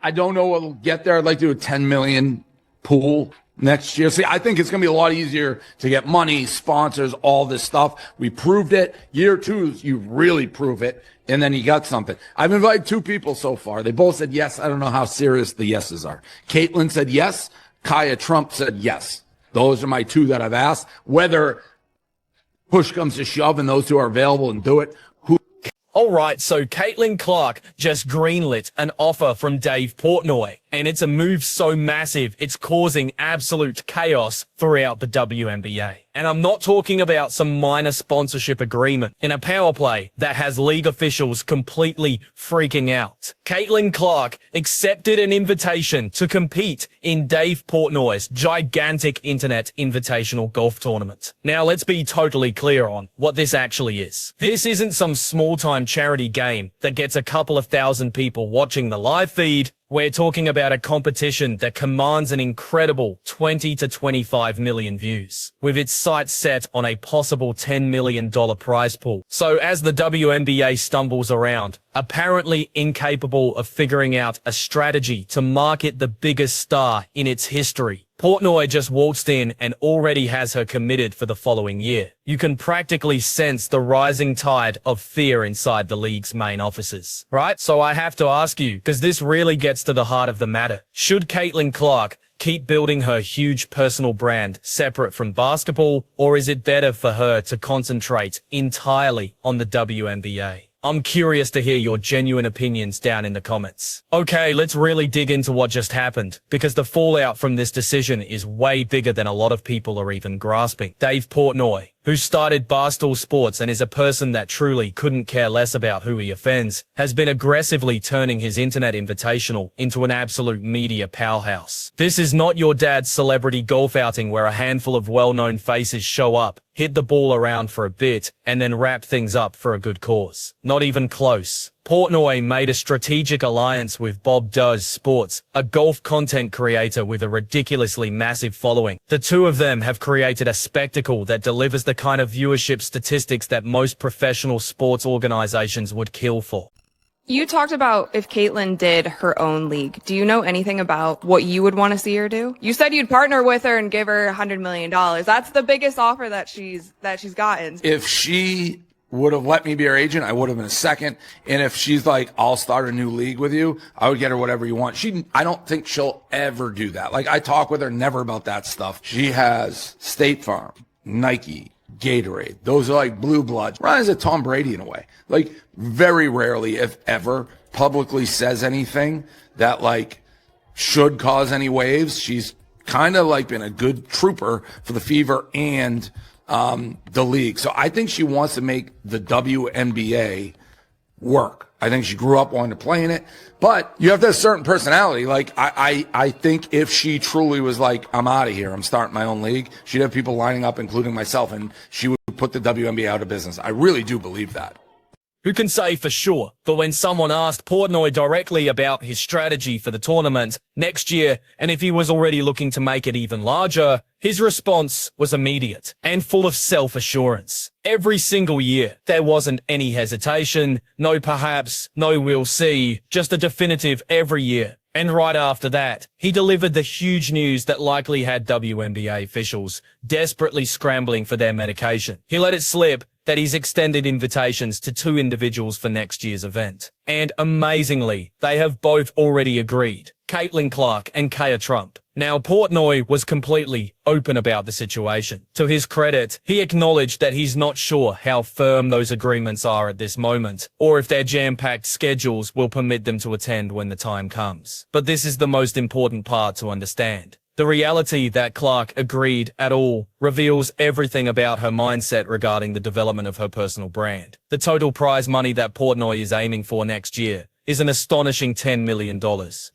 I don't know what'll get there. I'd like to do a 10 million pool next year. See, I think it's going to be a lot easier to get money, sponsors, all this stuff. We proved it. Year two, you really prove it, and then you got something. I've invited 2 people so far. They both said yes. I don't know how serious the yeses are. Caitlyn said yes. Kaya Trump said yes. Those are my 2 that I've asked. Whether push comes to shove and those 2 are available and do it, All right, so Caitlin Clark just greenlit an offer from Dave Portnoy, and it's a move so massive it's causing absolute chaos throughout the WNBA. And I'm not talking about some minor sponsorship agreement in a power play that has league officials completely freaking out. Caitlin Clark accepted an invitation to compete in Dave Portnoy's gigantic internet invitational golf tournament. Now let's be totally clear on what this actually is. This isn't some small-time charity game that gets a couple of thousand people watching the live feed. We're talking about a competition that commands an incredible 20 to 25 million views, with its sights set on a possible $10 million prize pool. So as the WNBA stumbles around, apparently incapable of figuring out a strategy to market the biggest star in its history, Portnoy just waltzed in and already has her committed for the following year. You can practically sense the rising tide of fear inside the league's main offices, right? So I have to ask you, because this really gets to the heart of the matter. Should Caitlin Clark keep building her huge personal brand separate from basketball, or is it better for her to concentrate entirely on the WNBA? I'm curious to hear your genuine opinions down in the comments. Okay, let's really dig into what just happened, because the fallout from this decision is way bigger than a lot of people are even grasping. Dave Portnoy, who started Barstool Sports and is a person that truly couldn't care less about who he offends, has been aggressively turning his internet invitational into an absolute media powerhouse. This is not your dad's celebrity golf outing where a handful of well-known faces show up, hit the ball around for a bit, and then wrap things up for a good cause. Not even close. Portnoy made a strategic alliance with Bob Does Sports, a golf content creator with a ridiculously massive following. The 2 of them have created a spectacle that delivers the kind of viewership statistics that most professional sports organizations would kill for. You talked about if Caitlyn did her own league. Do you know anything about what you would want to see her do? You said you'd partner with her and give her $100 million. That's the biggest offer that she's gotten. if she would have let me be her agent, I would have in a second. And if she's like, I'll start a new league with you, I would get her whatever you want. I don't think she'll ever do that. Like, I talk with her never about that stuff. She has State Farm, Nike, Gatorade. Those are like blue bloods. Ryan's a Tom Brady in a way. Like, very rarely, if ever, publicly says anything that like should cause any waves. She's kind of like been a good trooper for the Fever and the league. So I think she wants to make the WNBA work. I think she grew up wanting to play in it, but you have to have a certain personality. Like, I think if she truly was like, I'm out of here, I'm starting my own league, she'd have people lining up, including myself, and she would put the WNBA out of business. I really do believe that. Who can say for sure? But when someone asked Portnoy directly about his strategy for the tournament next year, and if he was already looking to make it even larger, his response was immediate and full of self-assurance. Every single year, there wasn't any hesitation, no perhaps, no we'll see, just a definitive every year. And right after that, he delivered the huge news that likely had WNBA officials desperately scrambling for their medication. He let it slip that he's extended invitations to 2 individuals for next year's event. And amazingly, they have both already agreed, Caitlin Clark and Kaya Trump. Now, Portnoy was completely open about the situation. To his credit, he acknowledged that he's not sure how firm those agreements are at this moment, or if their jam-packed schedules will permit them to attend when the time comes. But this is the most important part to understand. The reality that Clark agreed at all reveals everything about her mindset regarding the development of her personal brand. The total prize money that Portnoy is aiming for next year is an astonishing $10 million.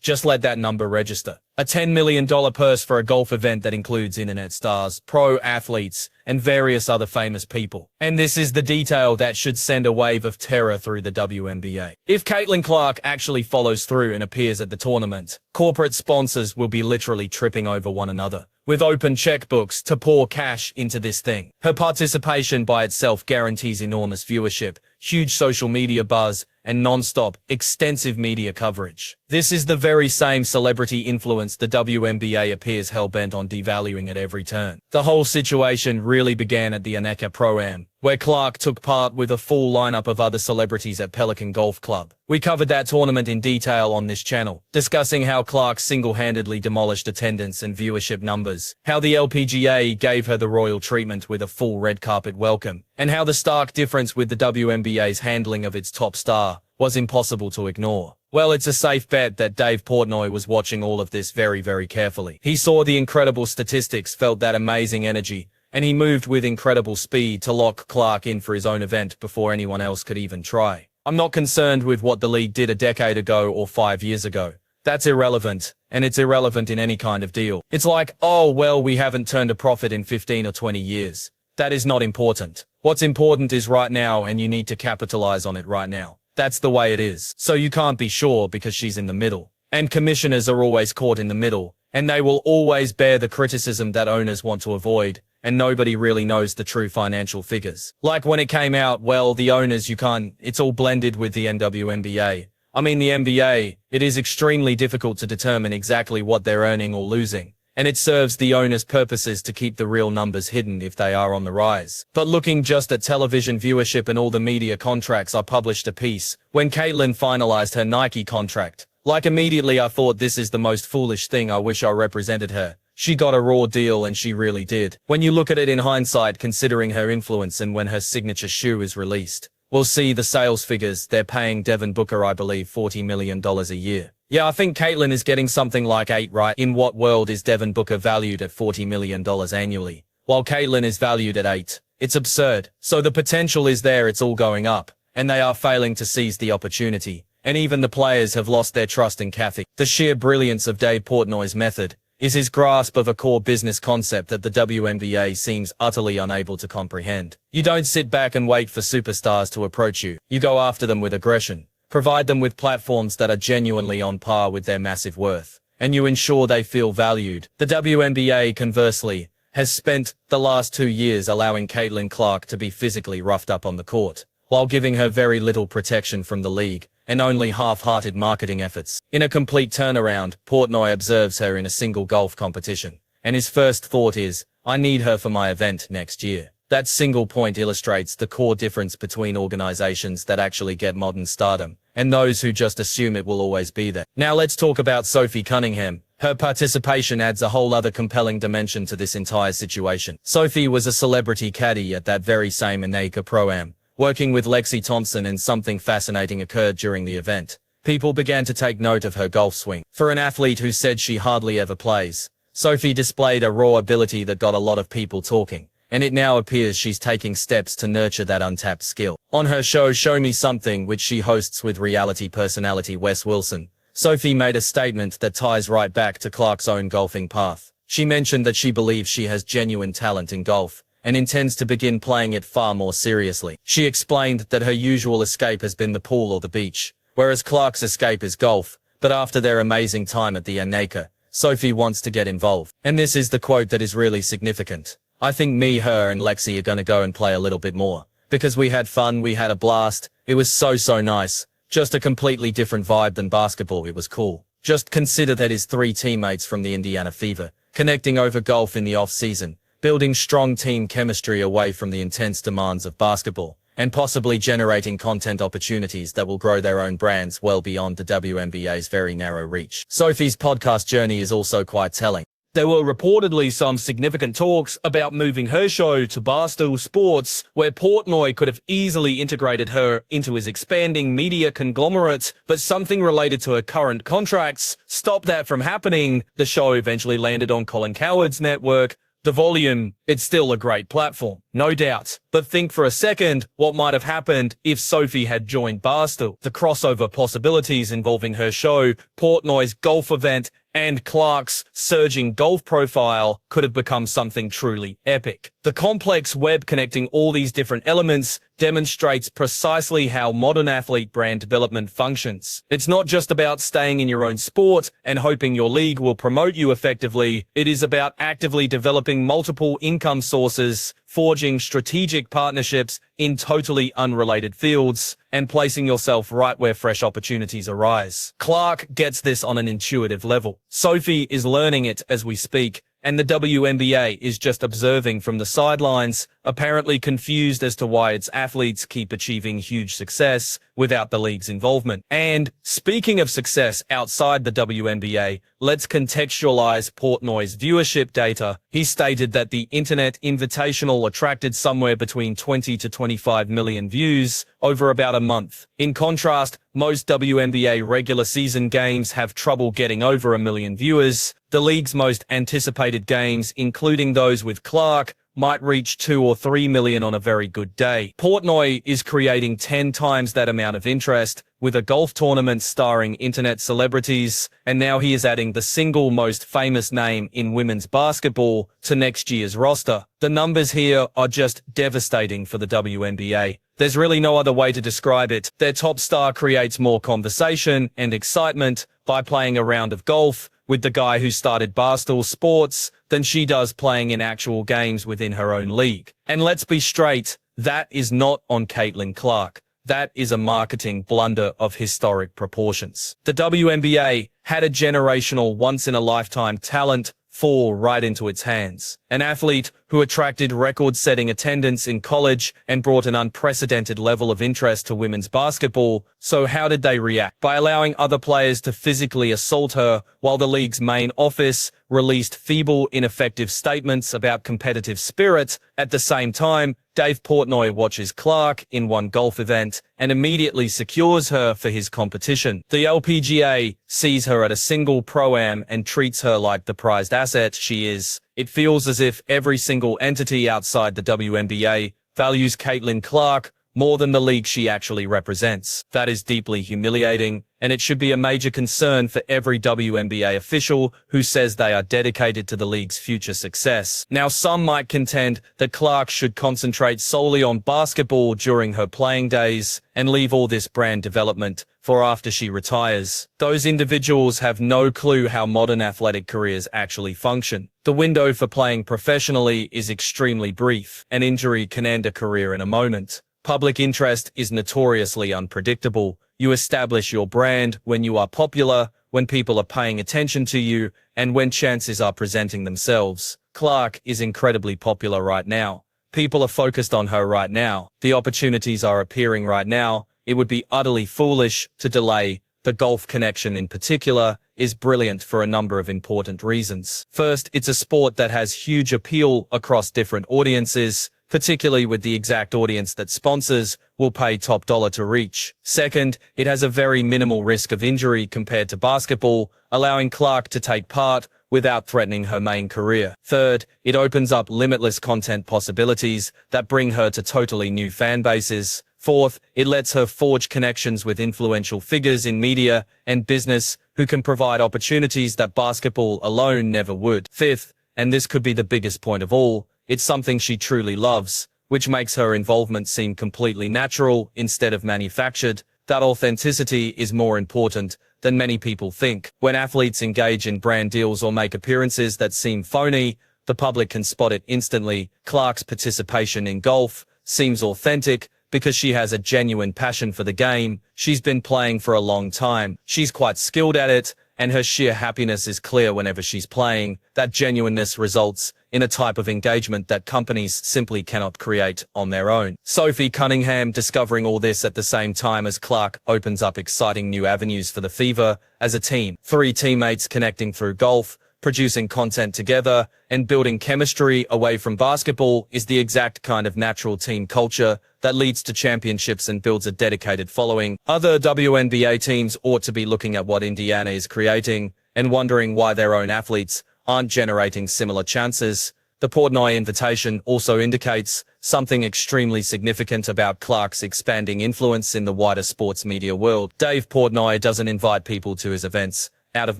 Just let that number register. A $10 million purse for a golf event that includes internet stars, pro athletes, and various other famous people. And this is the detail that should send a wave of terror through the WNBA. If Caitlin Clark actually follows through and appears at the tournament, corporate sponsors will be literally tripping over one another, with open checkbooks to pour cash into this thing. Her participation by itself guarantees enormous viewership, huge social media buzz, and non-stop, extensive media coverage. This is the very same celebrity influence the WNBA appears hell-bent on devaluing at every turn. The whole situation really began at the Aneka Pro-Am, where Clark took part with a full lineup of other celebrities at Pelican Golf Club. We covered that tournament in detail on this channel, discussing how Clark single-handedly demolished attendance and viewership numbers, how the LPGA gave her the royal treatment with a full red carpet welcome, and how the stark difference with the WNBA's handling of its top star was impossible to ignore. Well, it's a safe bet that Dave Portnoy was watching all of this very, very carefully. He saw the incredible statistics, felt that amazing energy, and he moved with incredible speed to lock Clark in for his own event before anyone else could even try. I'm not concerned with what the league did a decade ago or 5 years ago. That's irrelevant, and it's irrelevant in any kind of deal. It's like, oh, well, we haven't turned a profit in 15 or 20 years. That is not important. What's important is right now, and you need to capitalize on it right now. That's the way it is. So you can't be sure because she's in the middle. And commissioners are always caught in the middle, and they will always bear the criticism that owners want to avoid, and nobody really knows the true financial figures. Like when it came out, well, the owners, it's all blended with the WNBA. I mean, the NBA, it is extremely difficult to determine exactly what they're earning or losing, and it serves the owners' purposes to keep the real numbers hidden if they are on the rise. But looking just at television viewership and all the media contracts, I published a piece when Caitlyn finalized her Nike contract. Like immediately I thought, this is the most foolish thing, I wish I represented her. She got a raw deal, and she really did. When you look at it in hindsight, considering her influence and when her signature shoe is released, we'll see the sales figures. They're paying Devin Booker, I believe, $40 million a year. Yeah, I think Caitlyn is getting something like 8, right? In what world is Devin Booker valued at $40 million annually, while Caitlyn is valued at 8? It's absurd. So the potential is there, it's all going up, and they are failing to seize the opportunity. And even the players have lost their trust in Kathy. The sheer brilliance of Dave Portnoy's method is his grasp of a core business concept that the WNBA seems utterly unable to comprehend. You don't sit back and wait for superstars to approach you. You go after them with aggression. Provide them with platforms that are genuinely on par with their massive worth, and you ensure they feel valued. The WNBA, conversely, has spent the last 2 years allowing Caitlyn Clark to be physically roughed up on the court, while giving her very little protection from the league and only half-hearted marketing efforts. In a complete turnaround, Portnoy observes her in a single golf competition, and his first thought is, I need her for my event next year. That single point illustrates the core difference between organizations that actually get modern stardom and those who just assume it will always be there. Now let's talk about Sophie Cunningham. Her participation adds a whole other compelling dimension to this entire situation. Sophie was a celebrity caddy at that very same Aneka Pro-Am, working with Lexi Thompson, and something fascinating occurred during the event. People began to take note of her golf swing. For an athlete who said she hardly ever plays, Sophie displayed a raw ability that got a lot of people talking, and it now appears she's taking steps to nurture that untapped skill. On her show Show Me Something, which she hosts with reality personality Wes Wilson, Sophie made a statement that ties right back to Clark's own golfing path. She mentioned that she believes she has genuine talent in golf, and intends to begin playing it far more seriously. She explained that her usual escape has been the pool or the beach, whereas Clark's escape is golf, but after their amazing time at the Aneka, Sophie wants to get involved. And this is the quote that is really significant. I think me, her, and Lexi are gonna go and play a little bit more, because we had fun, we had a blast, it was so nice, just a completely different vibe than basketball, it was cool. Just consider that his 3 teammates from the Indiana Fever, connecting over golf in the off-season, building strong team chemistry away from the intense demands of basketball, and possibly generating content opportunities that will grow their own brands well beyond the WNBA's very narrow reach. Sophie's podcast journey is also quite telling. There were reportedly some significant talks about moving her show to Barstool Sports, where Portnoy could have easily integrated her into his expanding media conglomerate, but something related to her current contracts stopped that from happening. The show eventually landed on Colin Cowherd's network, The Volume. It's still a great platform, no doubt. But think for a second what might have happened if Sophie had joined Barstool. The crossover possibilities involving her show, Portnoy's golf event, and Clark's surging golf profile could have become something truly epic. The complex web connecting all these different elements demonstrates precisely how modern athlete brand development functions. It's not just about staying in your own sport and hoping your league will promote you effectively. It is about actively developing multiple income sources forging strategic partnerships in totally unrelated fields, and placing yourself right where fresh opportunities arise. Clark gets this on an intuitive level. Sophie is learning it as we speak, and the WNBA is just observing from the sidelines, apparently confused as to why its athletes keep achieving huge success without the league's involvement. And speaking of success outside the WNBA, let's contextualize Portnoy's viewership data. He stated that the Internet Invitational attracted somewhere between 20 to 25 million views over about a month. In contrast, most WNBA regular season games have trouble getting over 1 million viewers. The league's most anticipated games, including those with Clark, might reach 2 or 3 million on a very good day. Portnoy is creating 10 times that amount of interest with a golf tournament starring internet celebrities, and now he is adding the single most famous name in women's basketball to next year's roster. The numbers here are just devastating for the WNBA. There's really no other way to describe it. Their top star creates more conversation and excitement by playing a round of golf with the guy who started Barstool Sports than she does playing in actual games within her own league. And let's be straight, that is not on Caitlin Clark. That is a marketing blunder of historic proportions. The WNBA had a generational once-in-a-lifetime talent fall right into its hands. An athlete who attracted record-setting attendance in college and brought an unprecedented level of interest to women's basketball. So how did they react? By allowing other players to physically assault her while the league's main office released feeble, ineffective statements about competitive spirit. At the same time, Dave Portnoy watches Clark in one golf event and immediately secures her for his competition. The LPGA sees her at a single pro-am and treats her like the prized asset she is. It feels as if every single entity outside the WNBA values Caitlin Clark more than the league she actually represents. That is deeply humiliating, and it should be a major concern for every WNBA official who says they are dedicated to the league's future success. Now, some might contend that Clark should concentrate solely on basketball during her playing days and leave all this brand development for after she retires. Those individuals have no clue how modern athletic careers actually function. The window for playing professionally is extremely brief. An injury can end a career in a moment. Public interest is notoriously unpredictable. You establish your brand when you are popular, when people are paying attention to you, and when chances are presenting themselves. Clark is incredibly popular right now. People are focused on her right now. The opportunities are appearing right now. It would be utterly foolish to delay. The golf connection in particular is brilliant for a number of important reasons. First, it's a sport that has huge appeal across different audiences, particularly with the exact audience that sponsors will pay top dollar to reach. Second, it has a very minimal risk of injury compared to basketball, allowing Clark to take part without threatening her main career. Third, it opens up limitless content possibilities that bring her to totally new fan bases. Fourth, it lets her forge connections with influential figures in media and business who can provide opportunities that basketball alone never would. Fifth, and this could be the biggest point of all, it's something she truly loves, which makes her involvement seem completely natural instead of manufactured. That authenticity is more important than many people think. When athletes engage in brand deals or make appearances that seem phony, the public can spot it instantly. Clark's participation in golf seems authentic because she has a genuine passion for the game. She's been playing for a long time. She's quite skilled at it, and her sheer happiness is clear whenever she's playing. That genuineness results in a type of engagement that companies simply cannot create on their own. Sophie Cunningham discovering all this at the same time as Clark opens up exciting new avenues for the Fever as a team. 3 teammates connecting through golf, producing content together, and building chemistry away from basketball is the exact kind of natural team culture that leads to championships and builds a dedicated following. Other WNBA teams ought to be looking at what Indiana is creating and wondering why their own athletes aren't generating similar chances. The Portnoy invitation also indicates something extremely significant about Clark's expanding influence in the wider sports media world. Dave Portnoy doesn't invite people to his events out of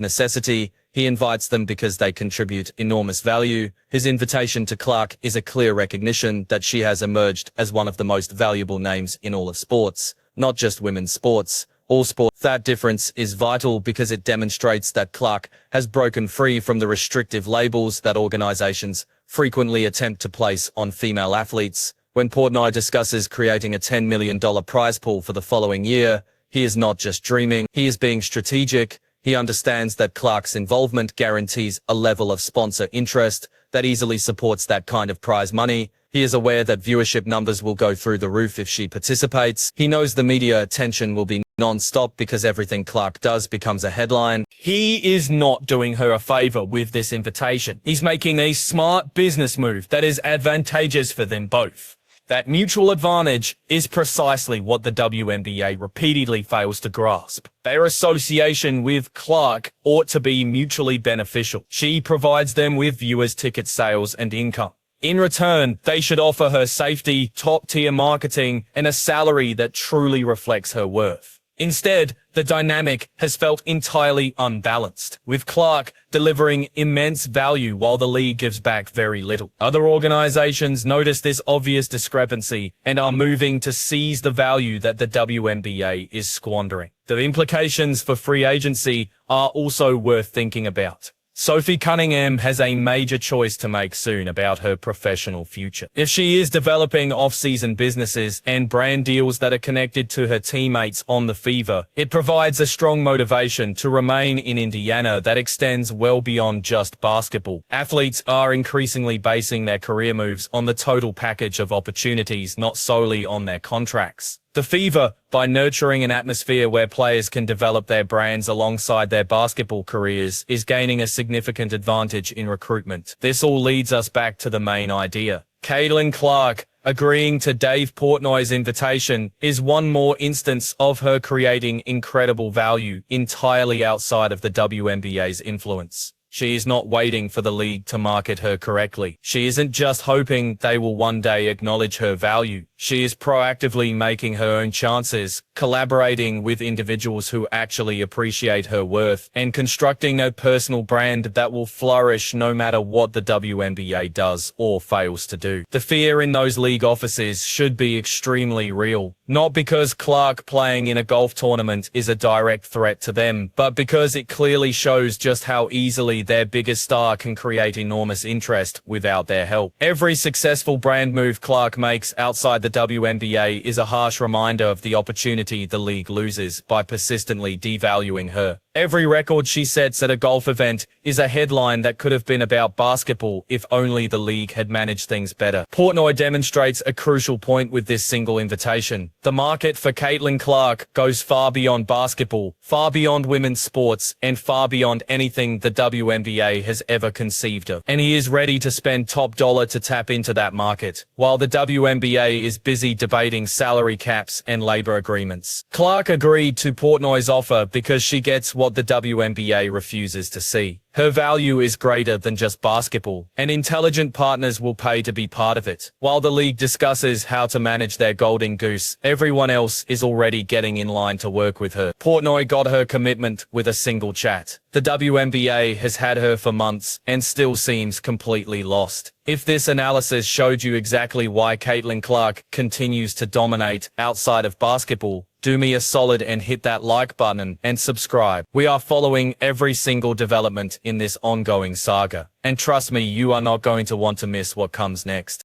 necessity. He invites them because they contribute enormous value. His invitation to Clark is a clear recognition that she has emerged as one of the most valuable names in all of sports, not just women's sports, all sports. That difference is vital because it demonstrates that Clark has broken free from the restrictive labels that organizations frequently attempt to place on female athletes. When Portnoy discusses creating a $10 million prize pool for the following year, he is not just dreaming, he is being strategic. He understands that Clark's involvement guarantees a level of sponsor interest that easily supports that kind of prize money. He is aware that viewership numbers will go through the roof if she participates. He knows the media attention will be non-stop because everything Clark does becomes a headline. He is not doing her a favor with this invitation. He's making a smart business move that is advantageous for them both. That mutual advantage is precisely what the WNBA repeatedly fails to grasp. Their association with Clark ought to be mutually beneficial. She provides them with viewers, ticket sales, and income. In return, they should offer her safety, top-tier marketing, and a salary that truly reflects her worth. Instead, the dynamic has felt entirely unbalanced, with Clark delivering immense value while the league gives back very little. Other organizations notice this obvious discrepancy and are moving to seize the value that the WNBA is squandering. The implications for free agency are also worth thinking about. Sophie Cunningham has a major choice to make soon about her professional future. If she is developing off-season businesses and brand deals that are connected to her teammates on the Fever, it provides a strong motivation to remain in Indiana that extends well beyond just basketball. Athletes are increasingly basing their career moves on the total package of opportunities, not solely on their contracts. The Fever, by nurturing an atmosphere where players can develop their brands alongside their basketball careers, is gaining a significant advantage in recruitment. This all leads us back to the main idea. Caitlin Clark agreeing to Dave Portnoy's invitation is one more instance of her creating incredible value entirely outside of the WNBA's influence. She is not waiting for the league to market her correctly. She isn't just hoping they will one day acknowledge her value. She is proactively making her own chances, collaborating with individuals who actually appreciate her worth, and constructing a personal brand that will flourish no matter what the WNBA does or fails to do. The fear in those league offices should be extremely real, not because Clark playing in a golf tournament is a direct threat to them, but because it clearly shows just how easily their biggest star can create enormous interest without their help. Every successful brand move Clark makes outside the WNBA is a harsh reminder of the opportunity the league loses by persistently devaluing her. Every record she sets at a golf event is a headline that could have been about basketball if only the league had managed things better. Portnoy demonstrates a crucial point with this single invitation. The market for Caitlin Clark goes far beyond basketball, far beyond women's sports, and far beyond anything the WNBA has ever conceived of. And he is ready to spend top dollar to tap into that market, while the WNBA is busy debating salary caps and labor agreements. Clark agreed to Portnoy's offer because she gets what the WNBA refuses to see. Her value is greater than just basketball, and intelligent partners will pay to be part of it. While the league discusses how to manage their golden goose, everyone else is already getting in line to work with her. Portnoy got her commitment with a single chat. The WNBA has had her for months and still seems completely lost. If this analysis showed you exactly why Caitlin Clark continues to dominate outside of basketball, do me a solid and hit that like button and subscribe. We are following every single development in this ongoing saga. And trust me, you are not going to want to miss what comes next.